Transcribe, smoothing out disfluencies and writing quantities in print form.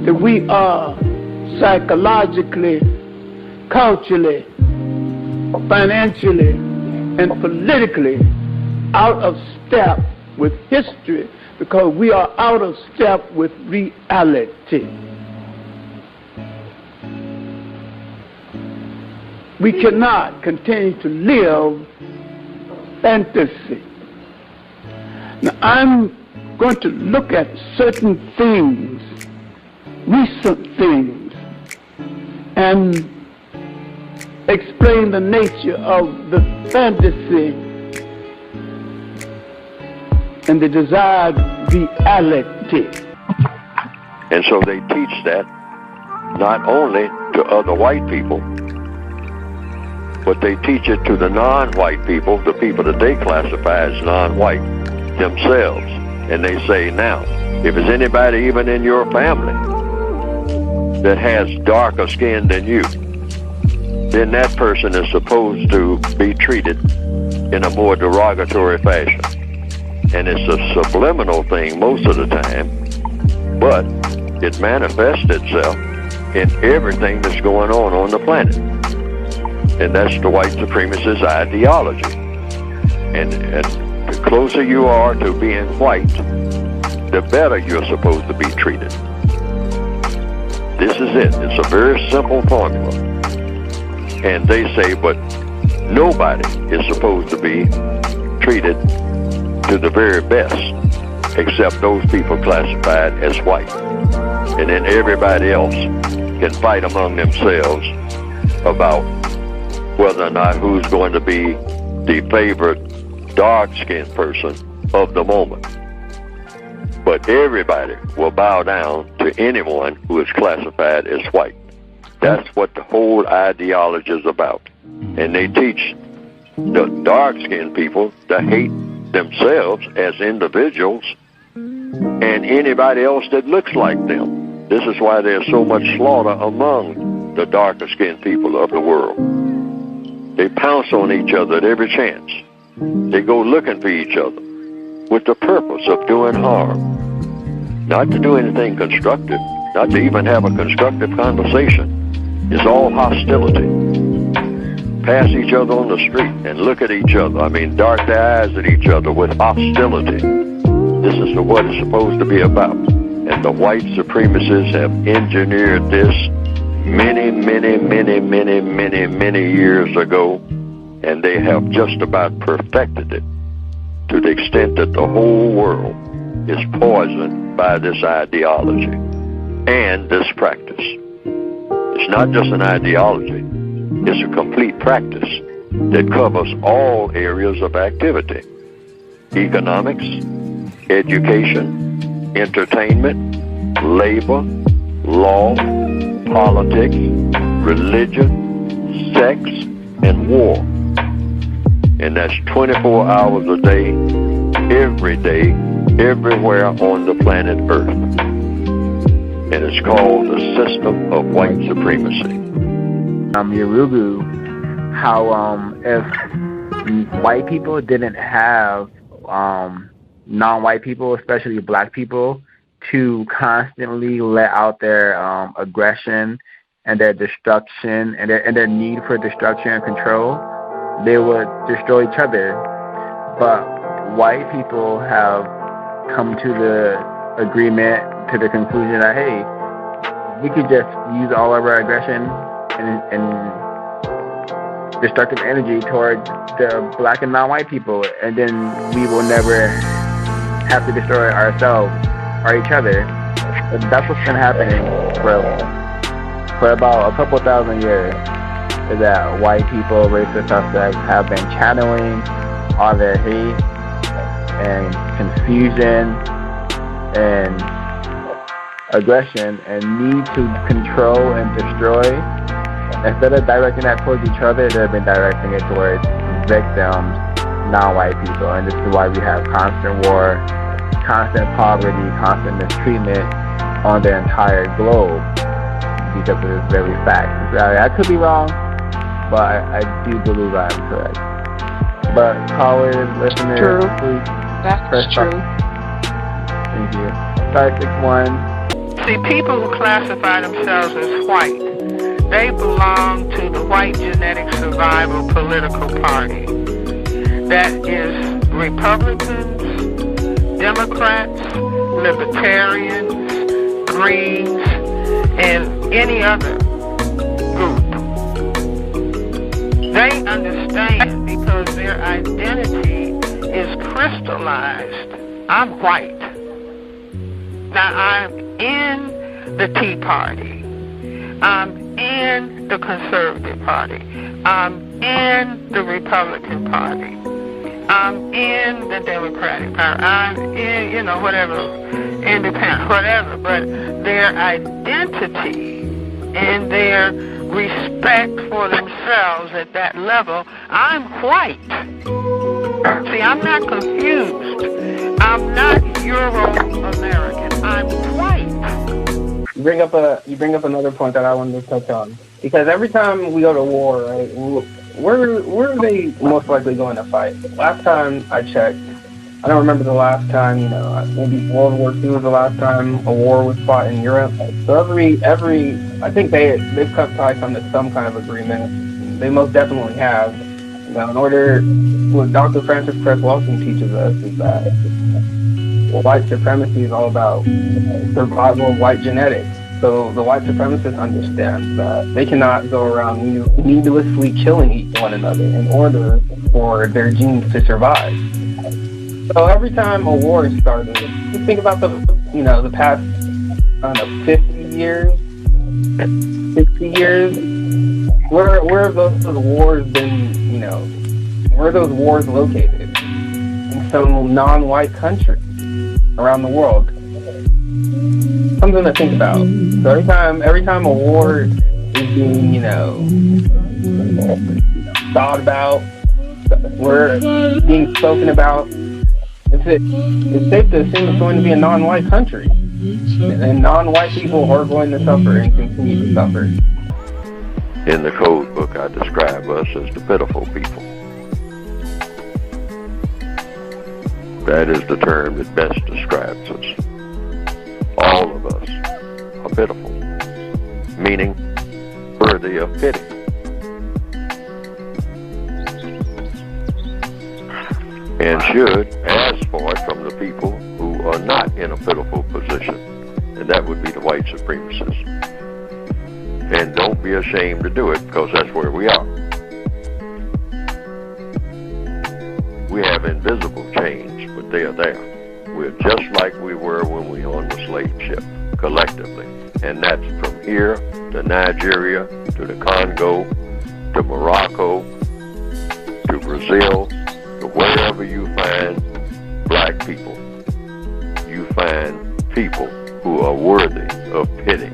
that we are psychologically, culturally, financially, and politically out of step with history because we are out of step with reality. We cannot continue to live fantasy. Now, I'm going to look at certain things, recent things, and explain the nature of the fantasy and the desired reality. And so they teach that not only to other white people, but they teach it to the non-white people, the people that they classify as non-white themselves. And they say, now, if there's anybody even in your family that has darker skin than you, then that person is supposed to be treated in a more derogatory fashion. And it's a subliminal thing most of the time, but it manifests itself in everything that's going on the planet. And that's the white supremacist ideology. And the closer you are to being white, the better you're supposed to be treated. This is it. It's a very simple formula. And they say, but nobody is supposed to be treated to the very best, except those people classified as white. And then everybody else can fight among themselves about whether or not who's going to be the favorite dark-skinned person of the moment. But everybody will bow down to anyone who is classified as white. That's what the whole ideology is about. And they teach the dark-skinned people to hate themselves as individuals and anybody else that looks like them. This is why there's so much slaughter among the darker-skinned people of the world. They pounce on each other at every chance. They go looking for each other with the purpose of doing harm. Not to do anything constructive, not to even have a constructive conversation. It's all hostility. Pass each other on the street and look at each other. I mean, dart their eyes at each other with hostility. This is what it's supposed to be about. And the white supremacists have engineered this many years ago, and they have just about perfected it to the extent that the whole world is poisoned by this ideology and this practice. It's not just an ideology, it's a complete practice that covers all areas of activity: economics, education, entertainment, labor, law, politics, religion, sex, and war. And that's 24 hours a day, every day, everywhere on the planet Earth. And it's called the system of white supremacy. Yurugu, how if white people didn't have non-white people, especially black people, to constantly let out their aggression and their destruction and their need for destruction and control, they would destroy each other. But white people have come to the agreement, to the conclusion that, hey, we could just use all of our aggression and destructive energy toward the black and non-white people, and then we will never have to destroy ourselves or each other. And that's what's been happening for about a couple thousand years, is that white people, racist suspects, have been channeling all their hate and confusion and aggression and need to control and destroy. Instead of directing that towards each other, they've been directing it towards victims, non-white people. And this is why we have constant war, constant poverty, constant mistreatment on the entire globe, because of this very fact. I could be wrong, but I do believe I am correct. But callers, listeners, please That's press true. Thank you. Star 61. See, people who classify themselves as white, they belong to the white genetic survival political party. That is Republicans, Democrats, Libertarians, Greens, and any other group. They understand because their identity is crystallized. I'm white. Now, I'm in the Tea Party. I'm in the Conservative Party. I'm in the Republican Party. I'm in the Democratic Party. I'm in, whatever, independent, whatever. But their identity and their respect for themselves at that level, I'm white. See, I'm not confused. I'm not Euro-American. I'm white. You bring up another point that I wanted to touch on, because every time we go to war, right, where are they most likely going to fight? Last time I checked, I don't remember the last time. Maybe World War II was the last time a war was fought in Europe. So every I think they've probably come to some kind of agreement. They most definitely have. In order, what Dr.Frances Cress Welsing teaches us is that white supremacy is all about survival of white genetics. So the white supremacists understand that they cannot go around needlessly killing one another in order for their genes to survive. So every time a war is started, just think about the past, 50 years, 60 years. Where have those wars been? Where are those wars located? In some non-white country around the world. Something to think about. So every time a war is being, thought about, we're being spoken about, it's safe to assume it's going to be a non-white country. And non-white people are going to suffer and continue to suffer. In the code book, I describe us as the pitiful people. That is the term that best describes us. All of us are pitiful, meaning worthy of pity. And should ask for it from the people who are not in a pitiful position, and that would be the white supremacists. And don't be ashamed to do it, because that's where we are. We have invisible chains, but they are there. We're just like we were when we were on the slave ship, collectively. And that's from here to Nigeria, to the Congo, to Morocco, to Brazil, to wherever you find black people, you find people who are worthy of pity.